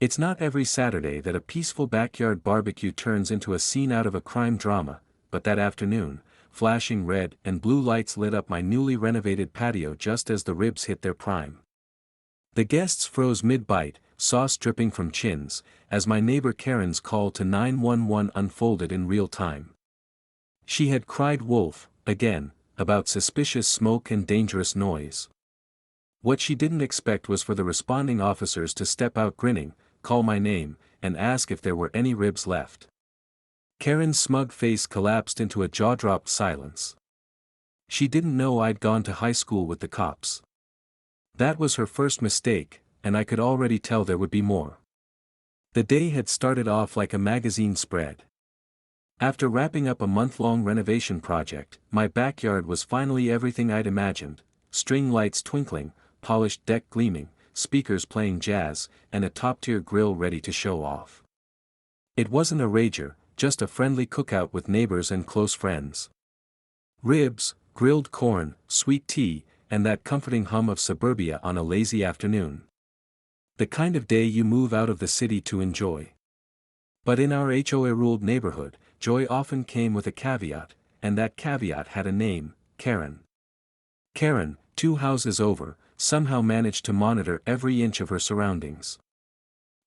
It's not every Saturday that a peaceful backyard barbecue turns into a scene out of a crime drama, but that afternoon, flashing red and blue lights lit up my newly renovated patio just as the ribs hit their prime. The guests froze mid-bite, sauce dripping from chins, as my neighbor Karen's call to 911 unfolded in real time. She had cried wolf, again, about suspicious smoke and dangerous noise. What she didn't expect was for the responding officers to step out grinning, call my name, and ask if there were any ribs left. Karen's smug face collapsed into a jaw-dropped silence. She didn't know I'd gone to high school with the cops. That was her first mistake, and I could already tell there would be more. The day had started off like a magazine spread. After wrapping up a month-long renovation project, my backyard was finally everything I'd imagined: string lights twinkling, polished deck gleaming, speakers playing jazz, and a top-tier grill ready to show off. It wasn't a rager, just a friendly cookout with neighbors and close friends. Ribs, grilled corn, sweet tea, and that comforting hum of suburbia on a lazy afternoon. The kind of day you move out of the city to enjoy. But in our HOA-ruled neighborhood, joy often came with a caveat, and that caveat had a name: Karen. Karen, 2 houses over, somehow managed to monitor every inch of her surroundings.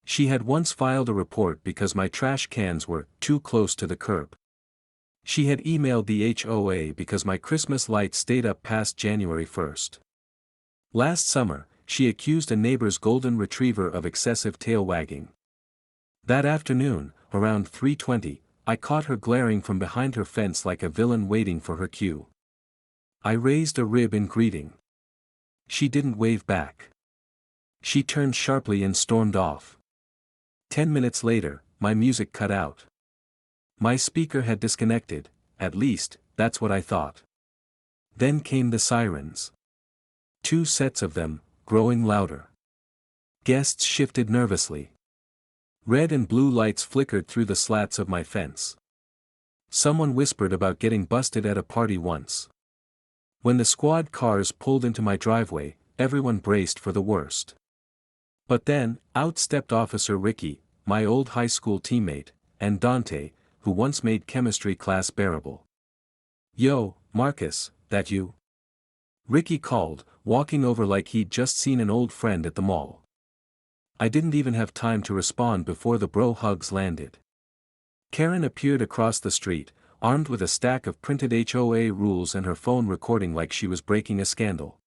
She had once filed a report because my trash cans were too close to the curb. She had emailed the HOA because my Christmas lights stayed up past January 1st. Last summer, she accused a neighbor's golden retriever of excessive tail wagging. That afternoon, around 3:20, I caught her glaring from behind her fence like a villain waiting for her cue. I raised a rib in greeting. She didn't wave back. She turned sharply and stormed off. 10 minutes later, my music cut out. My speaker had disconnected, at least, that's what I thought. Then came the sirens. 2 sets of them, growing louder. Guests shifted nervously. Red and blue lights flickered through the slats of my fence. Someone whispered about getting busted at a party once. When the squad cars pulled into my driveway, everyone braced for the worst. But then, out stepped Officer Ricky, my old high school teammate, and Dante, who once made chemistry class bearable. "Yo, Marcus, that you?" Ricky called, walking over like he'd just seen an old friend at the mall. I didn't even have time to respond before the bro hugs landed. Karen appeared across the street, armed with a stack of printed HOA rules and her phone recording like she was breaking a scandal.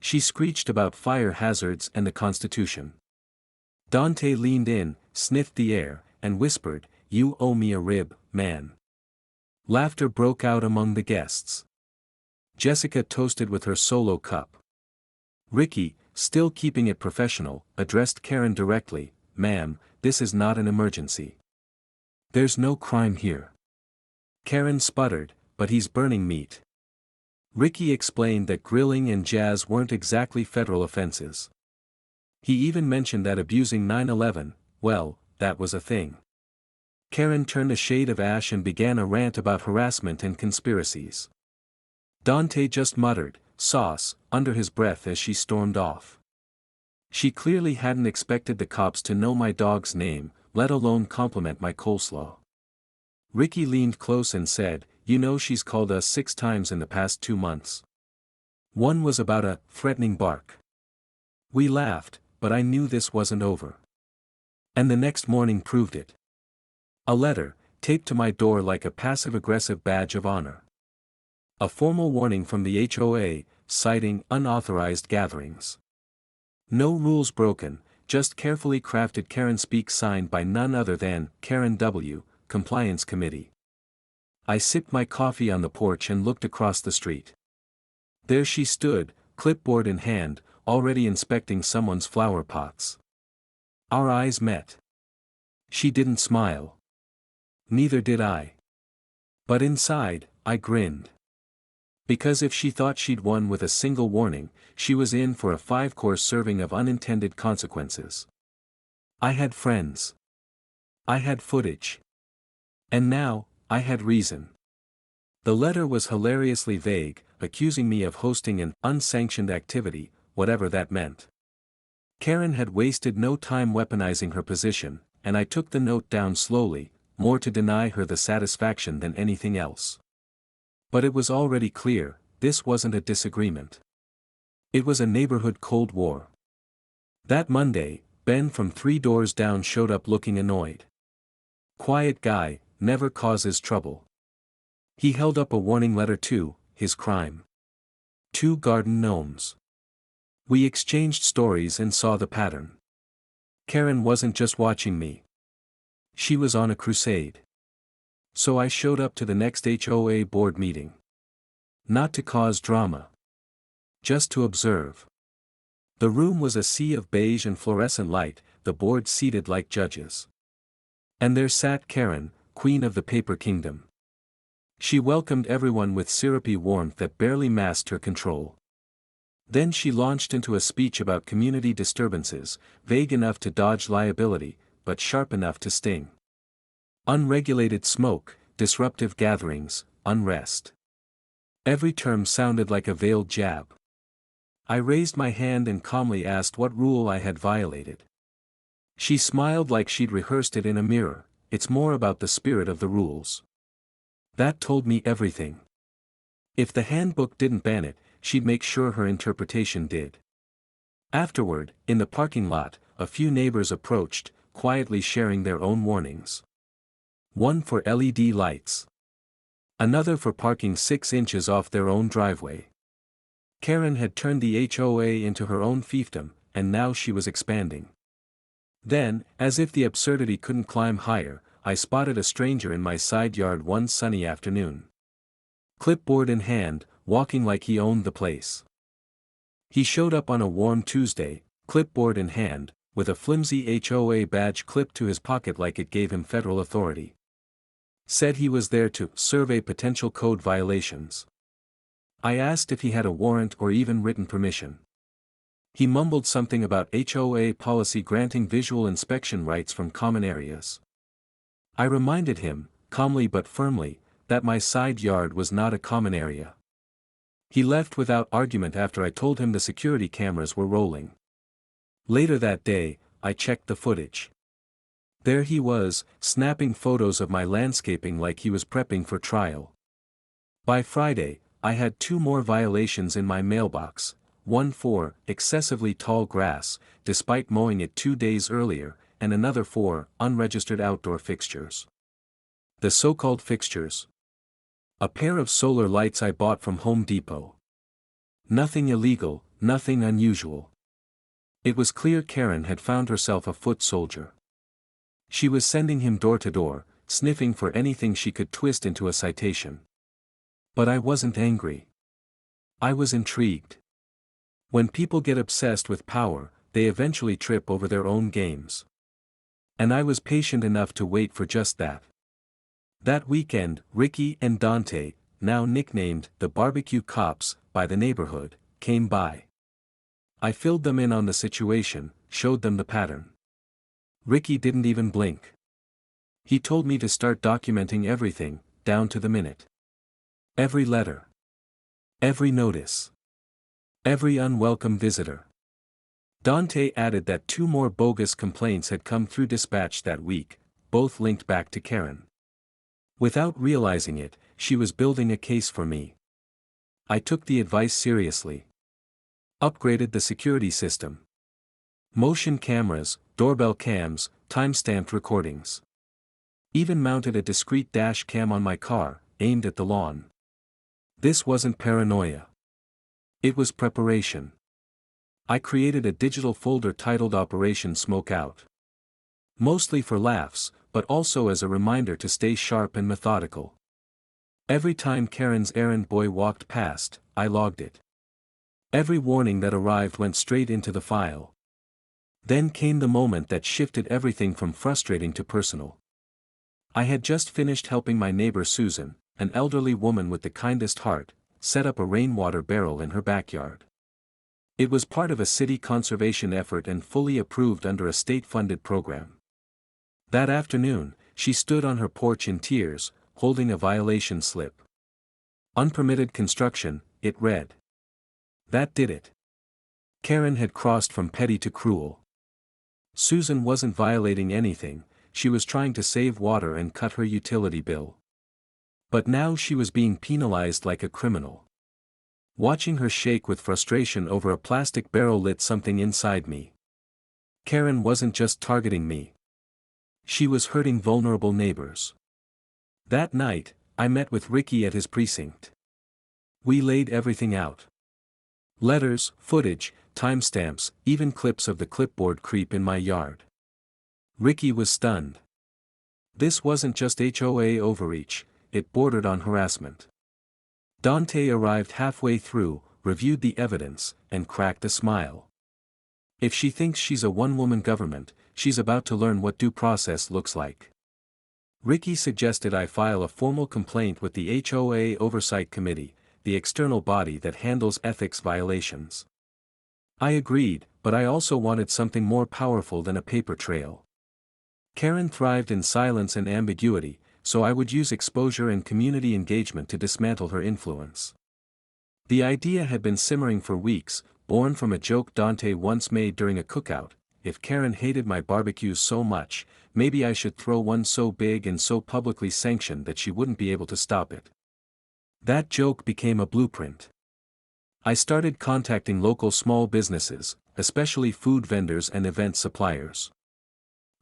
She screeched about fire hazards and the Constitution. Dante leaned in, sniffed the air, and whispered, "You owe me a rib, man." Laughter broke out among the guests. Jessica toasted with her solo cup. Ricky, still keeping it professional, addressed Karen directly, "Ma'am, this is not an emergency. There's no crime here." Karen sputtered, "But he's burning meat." Ricky explained that grilling and jazz weren't exactly federal offenses. He even mentioned that abusing 9/11, well, that was a thing. Karen turned a shade of ash and began a rant about harassment and conspiracies. Dante just muttered, "Sauce," under his breath as she stormed off. She clearly hadn't expected the cops to know my dog's name, let alone compliment my coleslaw. Ricky leaned close and said, "You know she's called us 6 times in the past 2 months. One was about a threatening bark." We laughed, but I knew this wasn't over. And the next morning proved it. A letter, taped to my door like a passive-aggressive badge of honor. A formal warning from the HOA, citing unauthorized gatherings. No rules broken, just carefully crafted Karen speak signed by none other than Karen W., Compliance Committee. I sipped my coffee on the porch and looked across the street. There she stood, clipboard in hand, already inspecting someone's flower pots. Our eyes met. She didn't smile. Neither did I. But inside, I grinned. Because if she thought she'd won with a single warning, she was in for a 5-course serving of unintended consequences. I had friends. I had footage. And now, I had reason. The letter was hilariously vague, accusing me of hosting an unsanctioned activity, whatever that meant. Karen had wasted no time weaponizing her position, and I took the note down slowly, more to deny her the satisfaction than anything else. But it was already clear, this wasn't a disagreement. It was a neighborhood Cold War. That Monday, Ben from 3 doors down showed up looking annoyed. Quiet guy, never causes trouble. He held up a warning letter too, his crime. 2 garden gnomes. We exchanged stories and saw the pattern. Karen wasn't just watching me. She was on a crusade. So I showed up to the next HOA board meeting. Not to cause drama. Just to observe. The room was a sea of beige and fluorescent light, the board seated like judges. And there sat Karen, queen of the paper kingdom. She welcomed everyone with syrupy warmth that barely masked her control. Then she launched into a speech about community disturbances, vague enough to dodge liability, but sharp enough to sting. Unregulated smoke, disruptive gatherings, unrest. Every term sounded like a veiled jab. I raised my hand and calmly asked what rule I had violated. She smiled like she'd rehearsed it in a mirror. It's more about the spirit of the rules. That told me everything. If the handbook didn't ban it, she'd make sure her interpretation did. Afterward, in the parking lot, a few neighbors approached, quietly sharing their own warnings. One for LED lights. Another for parking 6 inches off their own driveway. Karen had turned the HOA into her own fiefdom, and now she was expanding. Then, as if the absurdity couldn't climb higher, I spotted a stranger in my side yard one sunny afternoon. Clipboard in hand, walking like he owned the place. He showed up on a warm Tuesday, clipboard in hand, with a flimsy HOA badge clipped to his pocket like it gave him federal authority. Said he was there to survey potential code violations. I asked if he had a warrant or even written permission. He mumbled something about HOA policy granting visual inspection rights from common areas. I reminded him, calmly but firmly, that my side yard was not a common area. He left without argument after I told him the security cameras were rolling. Later that day, I checked the footage. There he was, snapping photos of my landscaping like he was prepping for trial. By Friday, I had 2 more violations in my mailbox, one for excessively tall grass, despite mowing it 2 days earlier, and another for unregistered outdoor fixtures. The so-called fixtures. A pair of solar lights I bought from Home Depot. Nothing illegal, nothing unusual. It was clear Karen had found herself a foot soldier. She was sending him door to door, sniffing for anything she could twist into a citation. But I wasn't angry. I was intrigued. When people get obsessed with power, they eventually trip over their own games. And I was patient enough to wait for just that. That weekend, Ricky and Dante, now nicknamed the BBQ cops by the neighborhood, came by. I filled them in on the situation, showed them the pattern. Ricky didn't even blink. He told me to start documenting everything, down to the minute. Every letter. Every notice. Every unwelcome visitor. Dante added that 2 more bogus complaints had come through dispatch that week, both linked back to Karen. Without realizing it, she was building a case for me. I took the advice seriously. Upgraded the security system. Motion cameras, doorbell cams, time-stamped recordings. Even mounted a discreet dash cam on my car, aimed at the lawn. This wasn't paranoia. It was preparation. I created a digital folder titled Operation Smoke Out. Mostly for laughs, but also as a reminder to stay sharp and methodical. Every time Karen's errand boy walked past, I logged it. Every warning that arrived went straight into the file. Then came the moment that shifted everything from frustrating to personal. I had just finished helping my neighbor Susan, an elderly woman with the kindest heart, set up a rainwater barrel in her backyard. It was part of a city conservation effort and fully approved under a state-funded program. That afternoon, she stood on her porch in tears, holding a violation slip. Unpermitted construction, it read. That did it. Karen had crossed from petty to cruel. Susan wasn't violating anything, she was trying to save water and cut her utility bill. But now she was being penalized like a criminal. Watching her shake with frustration over a plastic barrel lit something inside me. Karen wasn't just targeting me. She was hurting vulnerable neighbors. That night, I met with Ricky at his precinct. We laid everything out. Letters, footage, timestamps, even clips of the clipboard creep in my yard. Ricky was stunned. This wasn't just HOA overreach, it bordered on harassment. Dante arrived halfway through, reviewed the evidence, and cracked a smile. If she thinks she's a one-woman government, she's about to learn what due process looks like. Ricky suggested I file a formal complaint with the HOA Oversight Committee, the external body that handles ethics violations. I agreed, but I also wanted something more powerful than a paper trail. Karen thrived in silence and ambiguity, so I would use exposure and community engagement to dismantle her influence. The idea had been simmering for weeks, born from a joke Dante once made during a cookout: if Karen hated my barbecues so much, maybe I should throw one so big and so publicly sanctioned that she wouldn't be able to stop it. That joke became a blueprint. I started contacting local small businesses, especially food vendors and event suppliers.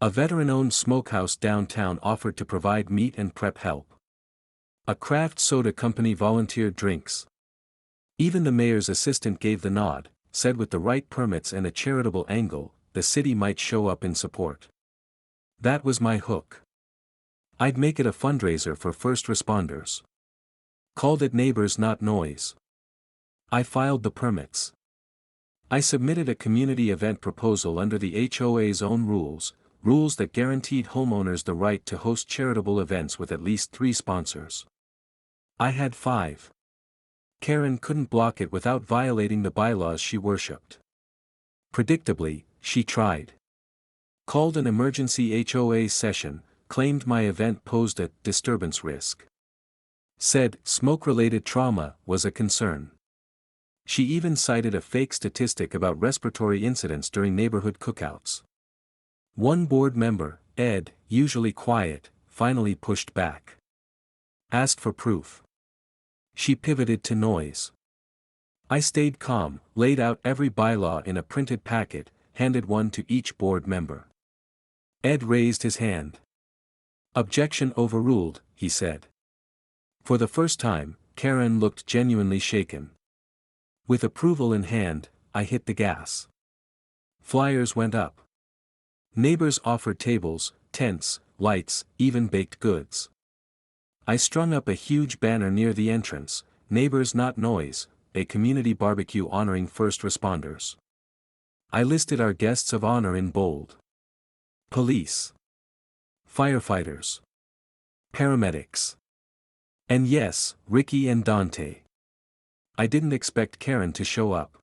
A veteran-owned smokehouse downtown offered to provide meat and prep help. A craft soda company volunteered drinks. Even the mayor's assistant gave the nod, said with the right permits and a charitable angle, the city might show up in support. That was my hook. I'd make it a fundraiser for first responders. Called it Neighbors Not Noise. I filed the permits. I submitted a community event proposal under the HOA's own rules that guaranteed homeowners the right to host charitable events with at least 3 sponsors. I had 5. Karen couldn't block it without violating the bylaws she worshipped. Predictably, she tried. Called an emergency HOA session, claimed my event posed a disturbance risk. Said smoke-related trauma was a concern. She even cited a fake statistic about respiratory incidents during neighborhood cookouts. One board member, Ed, usually quiet, finally pushed back. Asked for proof. She pivoted to noise. I stayed calm, laid out every bylaw in a printed packet, handed one to each board member. Ed raised his hand. Objection overruled, he said. For the first time, Karen looked genuinely shaken. With approval in hand, I hit the gas. Flyers went up. Neighbors offered tables, tents, lights, even baked goods. I strung up a huge banner near the entrance: Neighbors Not Noise, a community barbecue honoring first responders. I listed our guests of honor in bold. Police. Firefighters. Paramedics. And yes, Ricky and Dante. I didn't expect Karen to show up.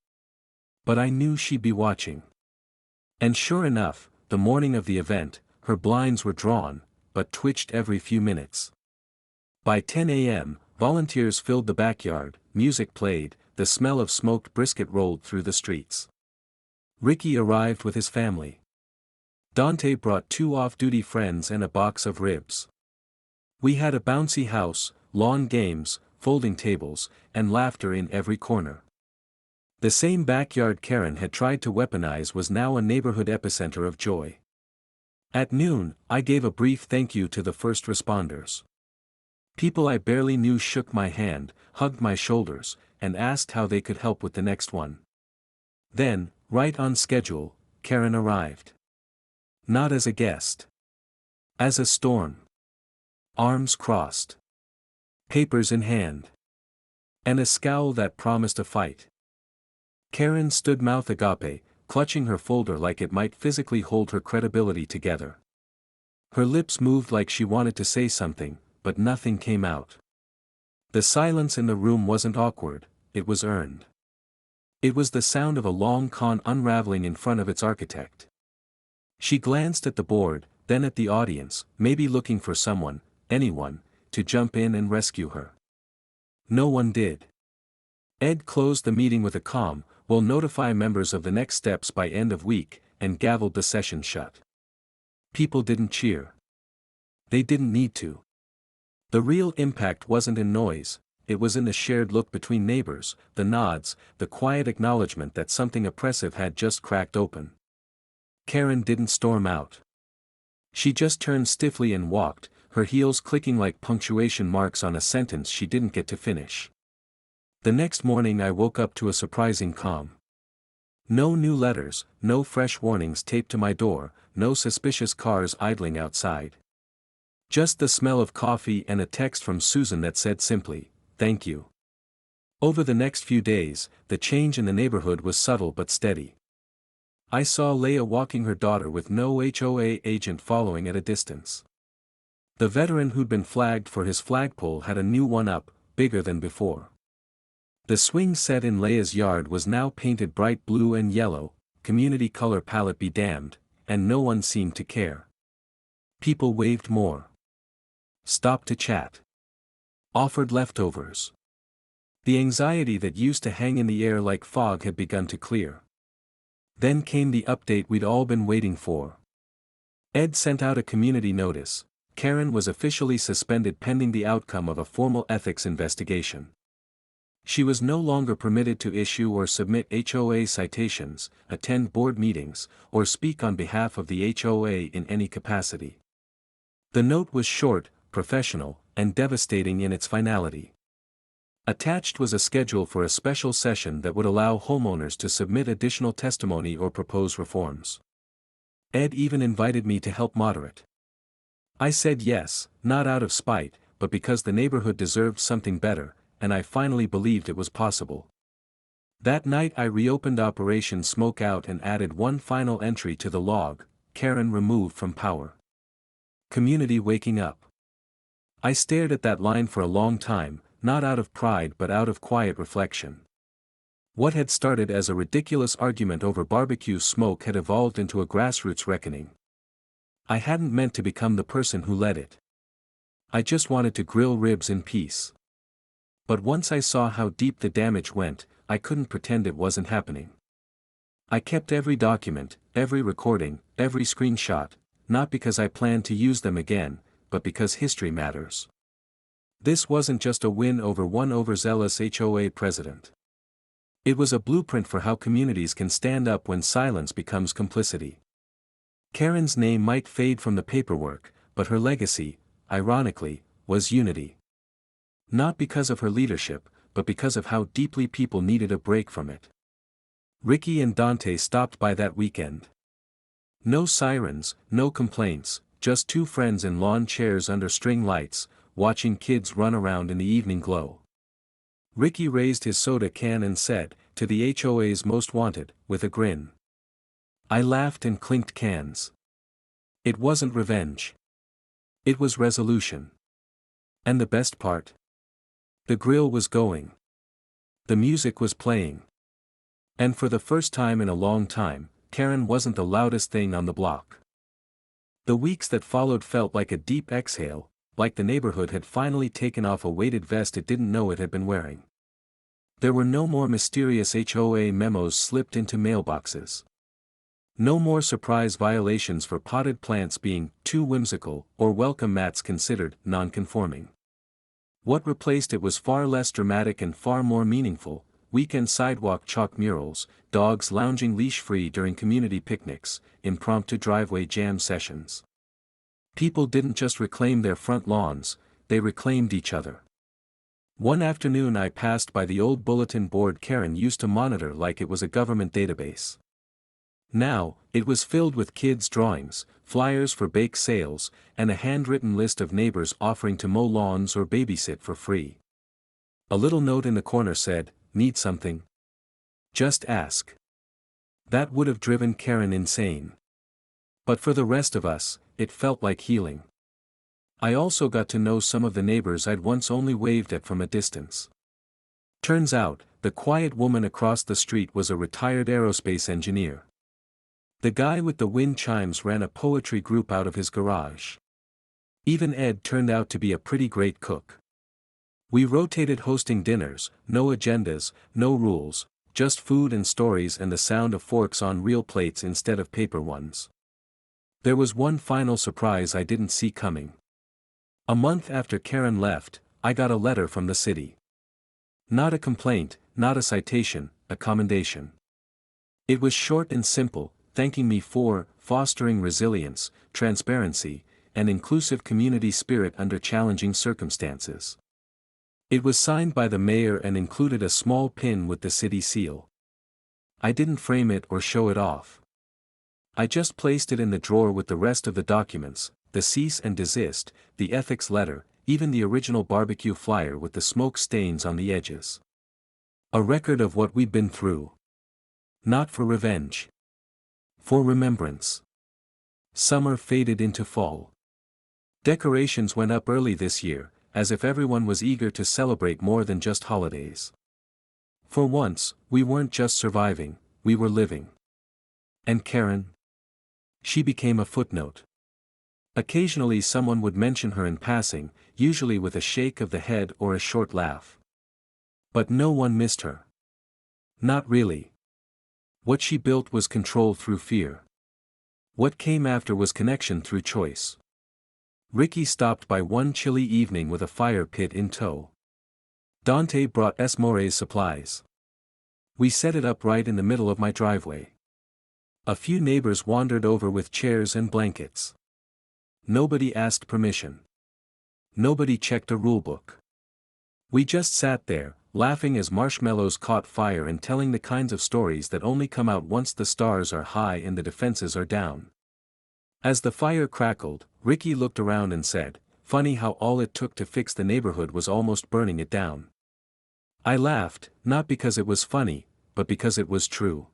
But I knew she'd be watching. And sure enough, the morning of the event, her blinds were drawn, but twitched every few minutes. By 10 a.m., volunteers filled the backyard, music played, the smell of smoked brisket rolled through the streets. Ricky arrived with his family. Dante brought 2 off-duty friends and a box of ribs. We had a bouncy house, lawn games, folding tables, and laughter in every corner. The same backyard Karen had tried to weaponize was now a neighborhood epicenter of joy. At noon, I gave a brief thank you to the first responders. People I barely knew shook my hand, hugged my shoulders, and asked how they could help with the next one. Then, right on schedule, Karen arrived. Not as a guest. As a storm. Arms crossed. Papers in hand. And a scowl that promised a fight. Karen stood mouth agape, clutching her folder like it might physically hold her credibility together. Her lips moved like she wanted to say something, but nothing came out. The silence in the room wasn't awkward, it was earned. It was the sound of a long con unraveling in front of its architect. She glanced at the board, then at the audience, maybe looking for someone, anyone, to jump in and rescue her. No one did. Ed closed the meeting with a calm, "Will notify members of the next steps by end of week," and gavelled the session shut. People didn't cheer. They didn't need to. The real impact wasn't in noise, it was in the shared look between neighbors, the nods, the quiet acknowledgement that something oppressive had just cracked open. Karen didn't storm out. She just turned stiffly and walked, her heels clicking like punctuation marks on a sentence she didn't get to finish. The next morning I woke up to a surprising calm. No new letters, no fresh warnings taped to my door, no suspicious cars idling outside. Just the smell of coffee and a text from Susan that said simply, "Thank you." Over the next few days, the change in the neighborhood was subtle but steady. I saw Leah walking her daughter with no HOA agent following at a distance. The veteran who'd been flagged for his flagpole had a new one up, bigger than before. The swing set in Leah's yard was now painted bright blue and yellow, community color palette be damned, and no one seemed to care. People waved more. Stopped to chat. Offered leftovers. The anxiety that used to hang in the air like fog had begun to clear. Then came the update we'd all been waiting for. Ed sent out a community notice. Karen was officially suspended pending the outcome of a formal ethics investigation. She was no longer permitted to issue or submit HOA citations, attend board meetings, or speak on behalf of the HOA in any capacity. The note was short, professional, and devastating in its finality. Attached was a schedule for a special session that would allow homeowners to submit additional testimony or propose reforms. Ed even invited me to help moderate. I said yes, not out of spite, but because the neighborhood deserved something better, and I finally believed it was possible. That night I reopened Operation Smoke Out and added one final entry to the log: Karen removed from power. Community waking up. I stared at that line for a long time, not out of pride but out of quiet reflection. What had started as a ridiculous argument over barbecue smoke had evolved into a grassroots reckoning. I hadn't meant to become the person who led it. I just wanted to grill ribs in peace. But once I saw how deep the damage went, I couldn't pretend it wasn't happening. I kept every document, every recording, every screenshot, not because I planned to use them again, but because history matters. This wasn't just a win over one overzealous HOA president. It was a blueprint for how communities can stand up when silence becomes complicity. Karen's name might fade from the paperwork, but her legacy, ironically, was unity. Not because of her leadership, but because of how deeply people needed a break from it. Ricky and Dante stopped by that weekend. No sirens, no complaints, just two friends in lawn chairs under string lights, watching kids run around in the evening glow. Ricky raised his soda can and said, "To the HOA's most wanted," with a grin. I laughed and clinked cans. It wasn't revenge. It was resolution. And the best part? The grill was going. The music was playing. And for the first time in a long time, Karen wasn't the loudest thing on the block. The weeks that followed felt like a deep exhale, like the neighborhood had finally taken off a weighted vest it didn't know it had been wearing. There were no more mysterious HOA memos slipped into mailboxes. No more surprise violations for potted plants being too whimsical or welcome mats considered non-conforming. What replaced it was far less dramatic and far more meaningful: weekend sidewalk chalk murals, dogs lounging leash-free during community picnics, impromptu driveway jam sessions. People didn't just reclaim their front lawns, they reclaimed each other. One afternoon I passed by the old bulletin board Karen used to monitor like it was a government database. Now, it was filled with kids' drawings, flyers for bake sales, and a handwritten list of neighbors offering to mow lawns or babysit for free. A little note in the corner said, "Need something? Just ask." That would have driven Karen insane. But for the rest of us, it felt like healing. I also got to know some of the neighbors I'd once only waved at from a distance. Turns out, the quiet woman across the street was a retired aerospace engineer. The guy with the wind chimes ran a poetry group out of his garage. Even Ed turned out to be a pretty great cook. We rotated hosting dinners, no agendas, no rules, just food and stories and the sound of forks on real plates instead of paper ones. There was one final surprise I didn't see coming. A month after Karen left, I got a letter from the city. Not a complaint, not a citation, a commendation. It was short and simple, thanking me for fostering resilience, transparency, and inclusive community spirit under challenging circumstances. It was signed by the mayor and included a small pin with the city seal. I didn't frame it or show it off. I just placed it in the drawer with the rest of the documents, the cease and desist, the ethics letter, even the original barbecue flyer with the smoke stains on the edges. A record of what we'd been through. Not for revenge. For remembrance. Summer faded into fall. Decorations went up early this year, as if everyone was eager to celebrate more than just holidays. For once, we weren't just surviving, we were living. And Karen? She became a footnote. Occasionally someone would mention her in passing, usually with a shake of the head or a short laugh. But no one missed her. Not really. What she built was control through fear. What came after was connection through choice. Ricky stopped by one chilly evening with a fire pit in tow. Dante brought Esmore's supplies. We set it up right in the middle of my driveway. A few neighbors wandered over with chairs and blankets. Nobody asked permission. Nobody checked a rulebook. We just sat there, laughing as marshmallows caught fire and telling the kinds of stories that only come out once the stars are high and the defenses are down. As the fire crackled, Ricky looked around and said, "Funny how all it took to fix the neighborhood was almost burning it down." I laughed, not because it was funny, but because it was true.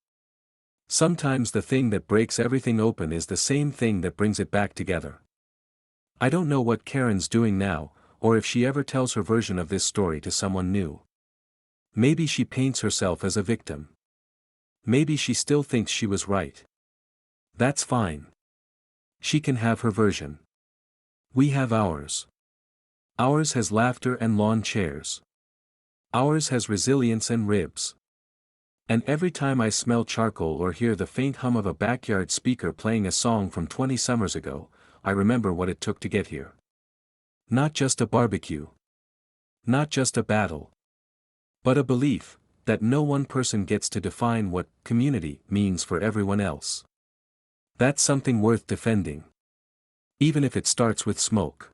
Sometimes the thing that breaks everything open is the same thing that brings it back together. I don't know what Karen's doing now, or if she ever tells her version of this story to someone new. Maybe she paints herself as a victim. Maybe she still thinks she was right. That's fine. She can have her version. We have ours. Ours has laughter and lawn chairs. Ours has resilience and ribs. And every time I smell charcoal or hear the faint hum of a backyard speaker playing a song from 20 summers ago, I remember what it took to get here. Not just a barbecue. Not just a battle. But a belief that no one person gets to define what community means for everyone else. That's something worth defending. Even if it starts with smoke.